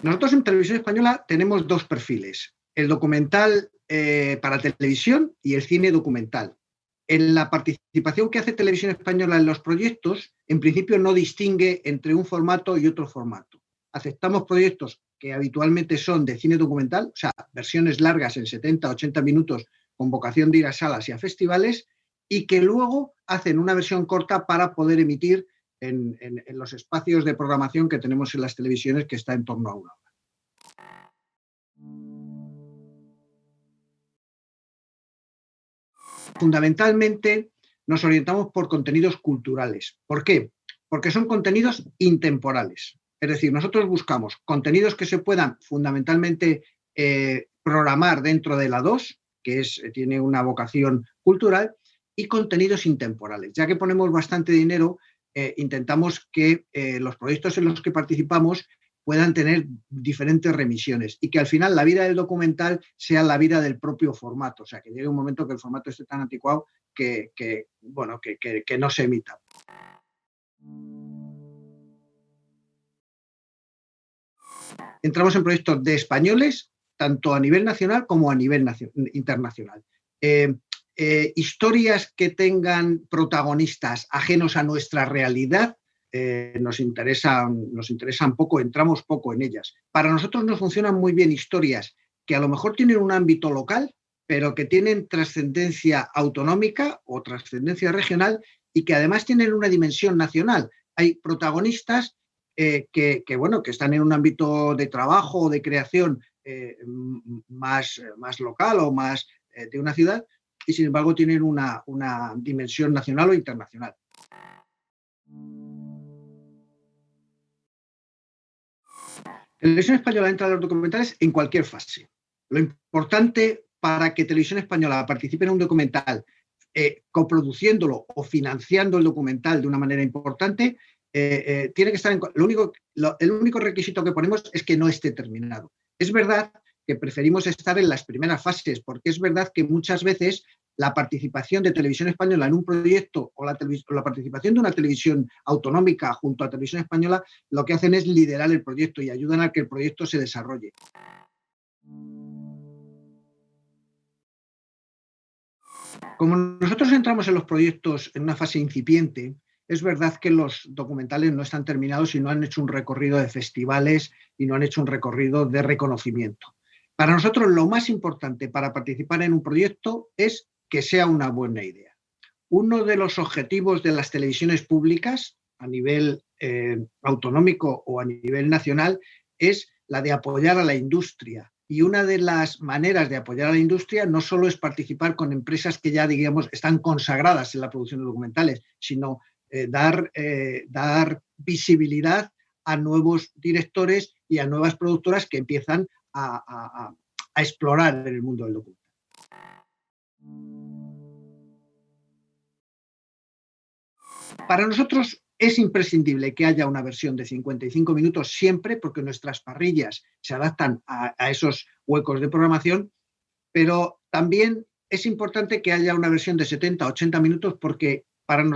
Nosotros en Televisión Española tenemos dos perfiles, el documental para televisión y el cine documental. En la participación que hace Televisión Española en los proyectos, en principio no distingue entre un formato y otro formato. Aceptamos proyectos que habitualmente son de cine documental, o sea, versiones largas en 70, 80 minutos con vocación de ir a salas y a festivales, y que luego hacen una versión corta para poder emitir en los espacios de programación que tenemos en las televisiones, que está en torno a una hora. Fundamentalmente nos orientamos por contenidos culturales. ¿Por qué? Porque son contenidos intemporales. Es decir, nosotros buscamos contenidos que se puedan fundamentalmente programar dentro de la 2, que tiene una vocación cultural, y contenidos intemporales. Ya que ponemos bastante dinero, intentamos que los proyectos en los que participamos puedan tener diferentes remisiones y que al final la vida del documental sea la vida del propio formato, o sea, que llegue un momento que el formato esté tan anticuado que no se emita. Entramos en proyectos de españoles, tanto a nivel nacional como a nivel internacional. Historias que tengan protagonistas ajenos a nuestra realidad nos interesan poco, entramos poco en ellas. Para nosotros nos funcionan muy bien historias que a lo mejor tienen un ámbito local, pero que tienen trascendencia autonómica o trascendencia regional y que además tienen una dimensión nacional. Hay protagonistas que están en un ámbito de trabajo o de creación más local o más de una ciudad y sin embargo tienen una dimensión nacional o internacional. Televisión Española entra en los documentales en cualquier fase. Lo importante para que Televisión Española participe en un documental, coproduciéndolo o financiando el documental de una manera importante, tiene que estar el único requisito que ponemos es que no esté terminado. Es verdad que preferimos estar en las primeras fases, porque es verdad que muchas veces la participación de Televisión Española en un proyecto o la participación de una televisión autonómica junto a Televisión Española lo que hacen es liderar el proyecto y ayudan a que el proyecto se desarrolle. Como nosotros entramos en los proyectos en una fase incipiente, es verdad que los documentales no están terminados y no han hecho un recorrido de festivales y no han hecho un recorrido de reconocimiento. Para nosotros lo más importante para participar en un proyecto es que sea una buena idea. Uno de los objetivos de las televisiones públicas a nivel autonómico o a nivel nacional es la de apoyar a la industria. Y una de las maneras de apoyar a la industria no solo es participar con empresas que ya, digamos, están consagradas en la producción de documentales, sino dar visibilidad a nuevos directores y a nuevas productoras que empiezan a explorar en el mundo del documental. Para nosotros es imprescindible que haya una versión de 55 minutos siempre, porque nuestras parrillas se adaptan a esos huecos de programación, pero también es importante que haya una versión de 70, 80 minutos, porque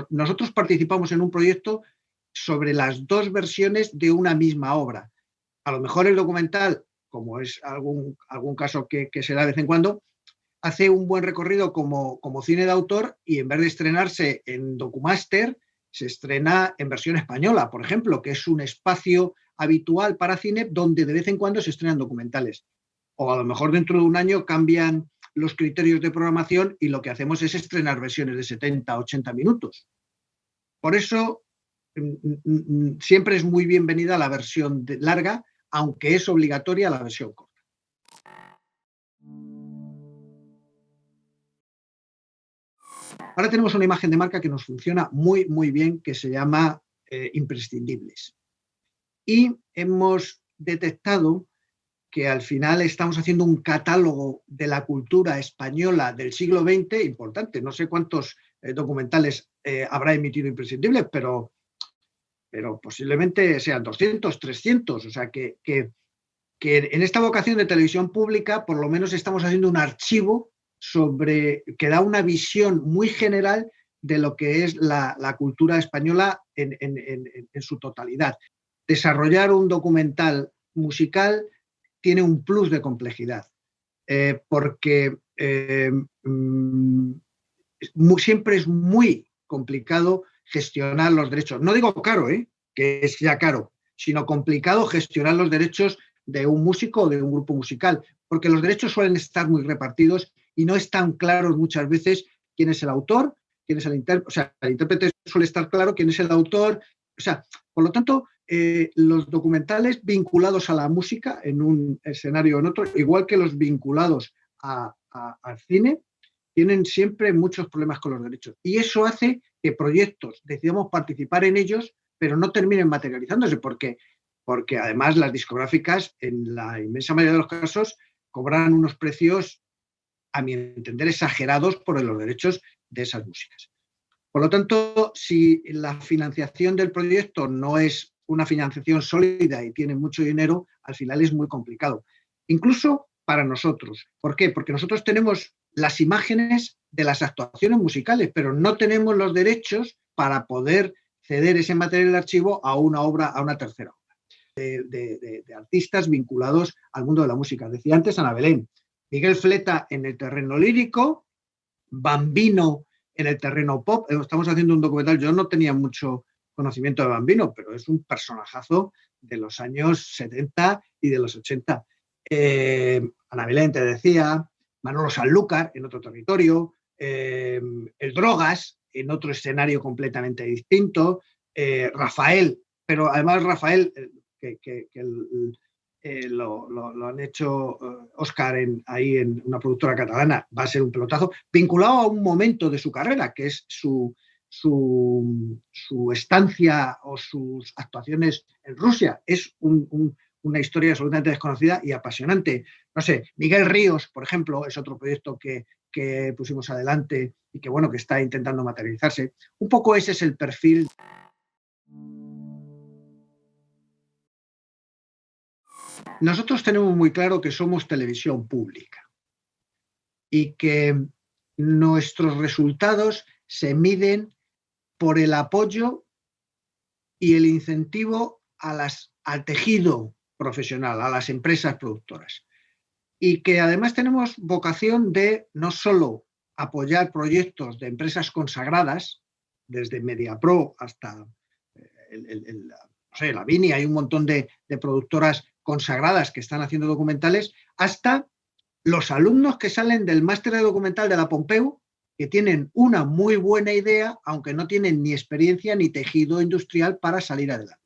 nosotros participamos en un proyecto sobre las dos versiones de una misma obra. A lo mejor el documental, como es algún caso que se da de vez en cuando, hace un buen recorrido como cine de autor y en vez de estrenarse en Documaster, se estrena en versión española, por ejemplo, que es un espacio habitual para cine donde de vez en cuando se estrenan documentales. O a lo mejor dentro de un año cambian los criterios de programación y lo que hacemos es estrenar versiones de 70, 80 minutos. Por eso siempre es muy bienvenida la versión larga, aunque es obligatoria la versión corta. Ahora tenemos una imagen de marca que nos funciona muy, muy bien, que se llama Imprescindibles. Y hemos detectado que al final estamos haciendo un catálogo de la cultura española del siglo XX importante. No sé cuántos documentales habrá emitido Imprescindibles, pero posiblemente sean 200, 300. O sea que en esta vocación de televisión pública por lo menos estamos haciendo un archivo que da una visión muy general de lo que es la cultura española en su totalidad. Desarrollar un documental musical tiene un plus de complejidad, porque siempre es muy complicado gestionar los derechos. No digo caro, que es ya caro, sino complicado gestionar los derechos de un músico o de un grupo musical, porque los derechos suelen estar muy repartidos y no están claros muchas veces quién es el autor, quién es el intérprete. O sea, el intérprete suele estar claro quién es el autor. O sea, por lo tanto, los documentales vinculados a la música en un escenario o en otro, igual que los vinculados al cine, tienen siempre muchos problemas con los derechos. Y eso hace que proyectos decidamos participar en ellos, pero no terminen materializándose, porque además las discográficas, en la inmensa mayoría de los casos, cobran unos precios, a mi entender, exagerados por los derechos de esas músicas. Por lo tanto, si la financiación del proyecto no es una financiación sólida y tiene mucho dinero, al final es muy complicado. Incluso para nosotros. ¿Por qué? Porque nosotros tenemos las imágenes de las actuaciones musicales, pero no tenemos los derechos para poder ceder ese material de archivo a una obra, a una tercera obra, de artistas vinculados al mundo de la música. Decía antes Ana Belén, Miguel Fleta en el terreno lírico, Bambino en el terreno pop. Estamos haciendo un documental, yo no tenía mucho conocimiento de Bambino, pero es un personajazo de los años 70 y de los 80. Ana Belén, te decía, Manolo Sanlúcar en otro territorio, el Drogas en otro escenario completamente distinto, Rafael, pero además Rafael, lo han hecho Óscar ahí en una productora catalana, va a ser un pelotazo, vinculado a un momento de su carrera, que es su estancia o sus actuaciones en Rusia. Es una historia absolutamente desconocida y apasionante. No sé, Miguel Ríos, por ejemplo, es otro proyecto que pusimos adelante y que, bueno, que está intentando materializarse. Un poco ese es el perfil. Nosotros tenemos muy claro que somos televisión pública y que nuestros resultados se miden por el apoyo y el incentivo al tejido profesional, a las empresas productoras. Y que además tenemos vocación de no solo apoyar proyectos de empresas consagradas, desde MediaPro hasta la Vini, hay un montón de productoras consagradas que están haciendo documentales, hasta los alumnos que salen del máster de documental de la Pompeu, que tienen una muy buena idea, aunque no tienen ni experiencia ni tejido industrial para salir adelante.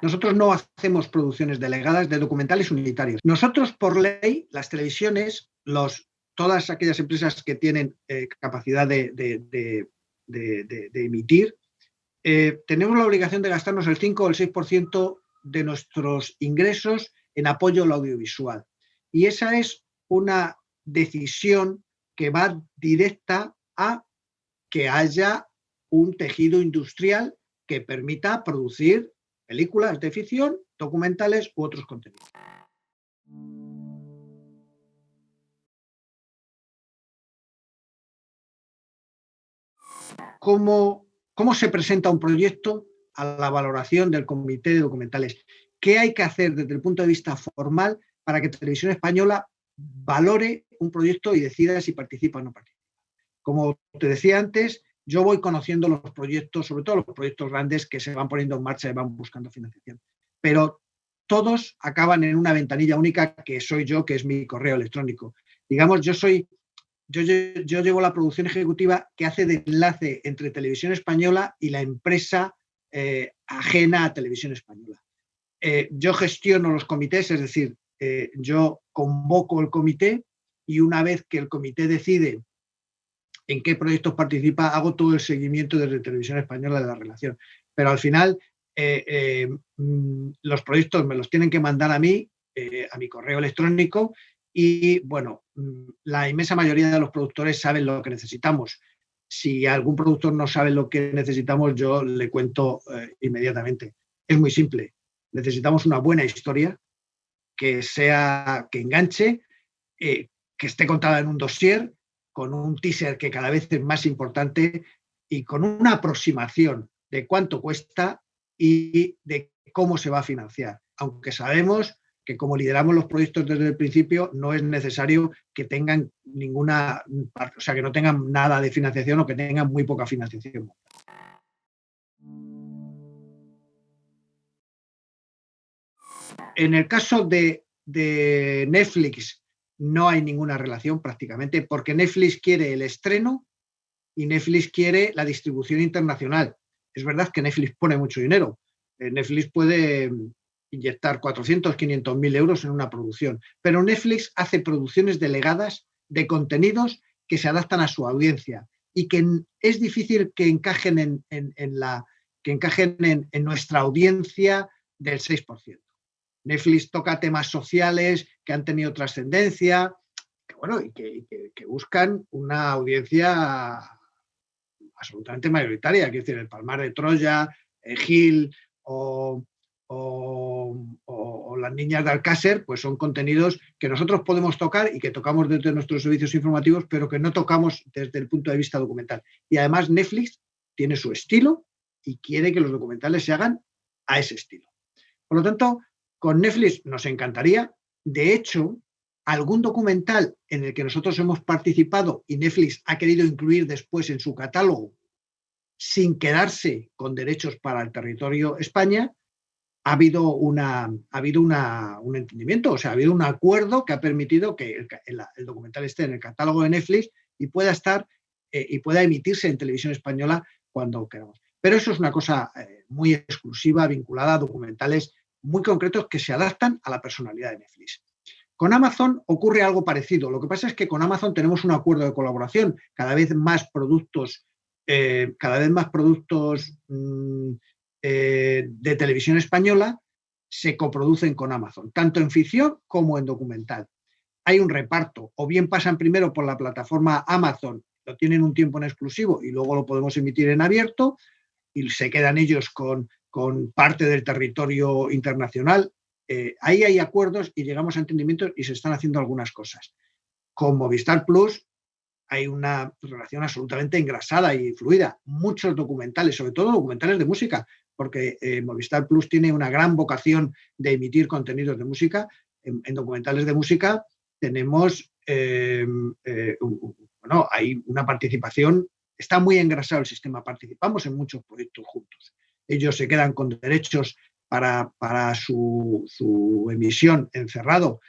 Nosotros no hacemos producciones delegadas de documentales unitarios. Nosotros, por ley, las televisiones, todas aquellas empresas que tienen capacidad de emitir, tenemos la obligación de gastarnos el 5 o el 6% de nuestros ingresos en apoyo al audiovisual. Y esa es una decisión que va directa a que haya un tejido industrial que permita producir películas de ficción, documentales u otros contenidos. ¿Cómo se presenta un proyecto a la valoración del Comité de Documentales? ¿Qué hay que hacer desde el punto de vista formal para que Televisión Española valore un proyecto y decida si participa o no participa? Como te decía antes, yo voy conociendo los proyectos, sobre todo los proyectos grandes que se van poniendo en marcha y van buscando financiación. Pero todos acaban en una ventanilla única que soy yo, que es mi correo electrónico. Digamos, yo llevo la producción ejecutiva que hace de enlace entre Televisión Española y la empresa ajena a Televisión Española. Yo gestiono los comités, es decir, yo convoco el comité y una vez que el comité decide en qué proyectos participa, hago todo el seguimiento desde Televisión Española de la relación. Pero al final, los proyectos me los tienen que mandar a mí, a mi correo electrónico, y bueno, la inmensa mayoría de los productores saben lo que necesitamos. Si algún productor no sabe lo que necesitamos, yo le cuento inmediatamente. Es muy simple. Necesitamos una buena historia que enganche, que esté contada en un dossier, con un teaser que cada vez es más importante y con una aproximación de cuánto cuesta y de cómo se va a financiar. Aunque sabemos que como lideramos los proyectos desde el principio, no es necesario que tengan ninguna, o sea, que no tengan nada de financiación o que tengan muy poca financiación. En el caso de Netflix no hay ninguna relación prácticamente, porque Netflix quiere el estreno y Netflix quiere la distribución internacional. Es verdad que Netflix pone mucho dinero. Netflix puede inyectar 400, 500 mil euros en una producción, pero Netflix hace producciones delegadas de contenidos que se adaptan a su audiencia y que es difícil que encajen en nuestra audiencia del 6%. Netflix toca temas sociales que han tenido trascendencia, bueno, y que buscan una audiencia absolutamente mayoritaria, quiero decir, El Palmar de Troya, Gil o Las Niñas de Alcácer, pues son contenidos que nosotros podemos tocar y que tocamos desde nuestros servicios informativos, pero que no tocamos desde el punto de vista documental. Y además Netflix tiene su estilo y quiere que los documentales se hagan a ese estilo. Por lo tanto, con Netflix nos encantaría. De hecho, algún documental en el que nosotros hemos participado y Netflix ha querido incluir después en su catálogo sin quedarse con derechos para el territorio España, ha habido un entendimiento, o sea, ha habido un acuerdo que ha permitido que el documental esté en el catálogo de Netflix y pueda estar y pueda emitirse en televisión española cuando queramos. Pero eso es una cosa muy exclusiva, vinculada a documentales muy concretos que se adaptan a la personalidad de Netflix. Con Amazon ocurre algo parecido. Lo que pasa es que con Amazon tenemos un acuerdo de colaboración. Cada vez más productos de televisión española se coproducen con Amazon, tanto en ficción como en documental. Hay un reparto, o bien pasan primero por la plataforma Amazon, lo tienen un tiempo en exclusivo y luego lo podemos emitir en abierto y se quedan ellos con parte del territorio internacional. Ahí hay acuerdos y llegamos a entendimientos y se están haciendo algunas cosas. Con Movistar Plus hay una relación absolutamente engrasada y fluida. Muchos documentales, sobre todo documentales de música, porque Movistar Plus tiene una gran vocación de emitir contenidos de música. En documentales de música tenemos, hay una participación, está muy engrasado el sistema, participamos en muchos proyectos juntos. Ellos se quedan con derechos para su emisión encerrado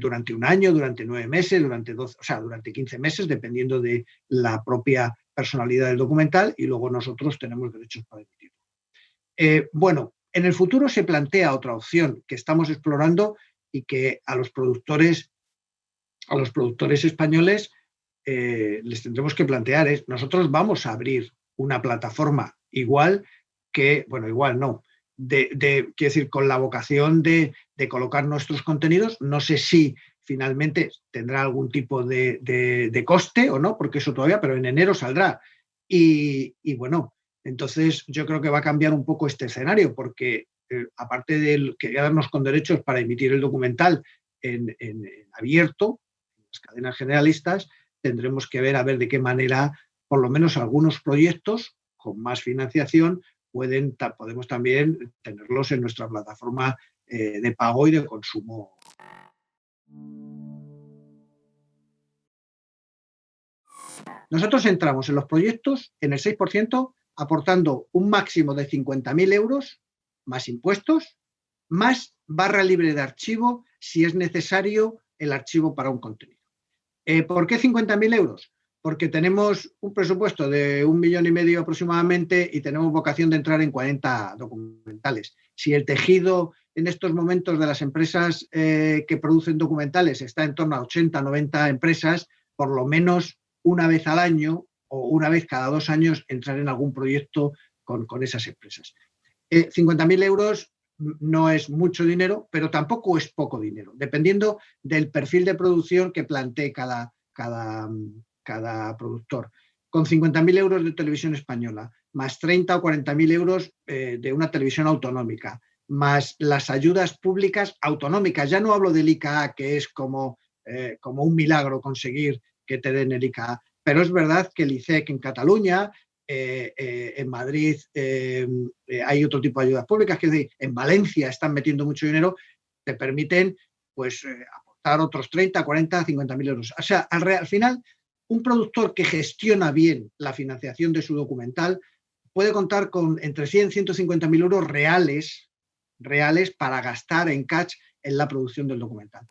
durante un año, durante 9 meses, durante 12, o sea, durante 15 meses, dependiendo de la propia personalidad del documental, y luego nosotros tenemos derechos para emitirlo. Bueno, en el futuro se plantea otra opción que estamos explorando y que a los productores españoles les tendremos que plantear es, nosotros vamos a abrir una plataforma igual que, bueno, igual no, quiero decir, con la vocación de colocar nuestros contenidos. No sé si finalmente tendrá algún tipo de coste o no, porque eso todavía, pero en enero saldrá. Y bueno, entonces yo creo que va a cambiar un poco este escenario, porque aparte de quedarnos con derechos para emitir el documental en abierto, en las cadenas generalistas, tendremos que ver a ver de qué manera, por lo menos algunos proyectos con más financiación, podemos también tenerlos en nuestra plataforma de pago y de consumo. Nosotros entramos en los proyectos en el 6%, aportando un máximo de 50.000 euros, más impuestos, más barra libre de archivo, si es necesario el archivo para un contenido. ¿Por qué 50.000 euros? Porque tenemos un presupuesto de 1,5 millones aproximadamente y tenemos vocación de entrar en 40 documentales. Si el tejido en estos momentos de las empresas que producen documentales está en torno a 80, 90 empresas, por lo menos una vez al año o una vez cada 2 años entrar en algún proyecto con esas empresas. 50.000 euros no es mucho dinero, pero tampoco es poco dinero, dependiendo del perfil de producción que plantee cada productor. Con 50.000 euros de televisión española, más 30 o 40.000 euros de una televisión autonómica, más las ayudas públicas autonómicas. Ya no hablo del ICA, que es como un milagro conseguir que te den el ICA, pero es verdad que el ICEC en Cataluña, en Madrid hay otro tipo de ayudas públicas, que en Valencia están metiendo mucho dinero, te permiten pues aportar otros 30, 40, 50.000 euros. O sea, al final, un productor que gestiona bien la financiación de su documental puede contar con entre 100 y 150.000 euros reales para gastar en catch en la producción del documental.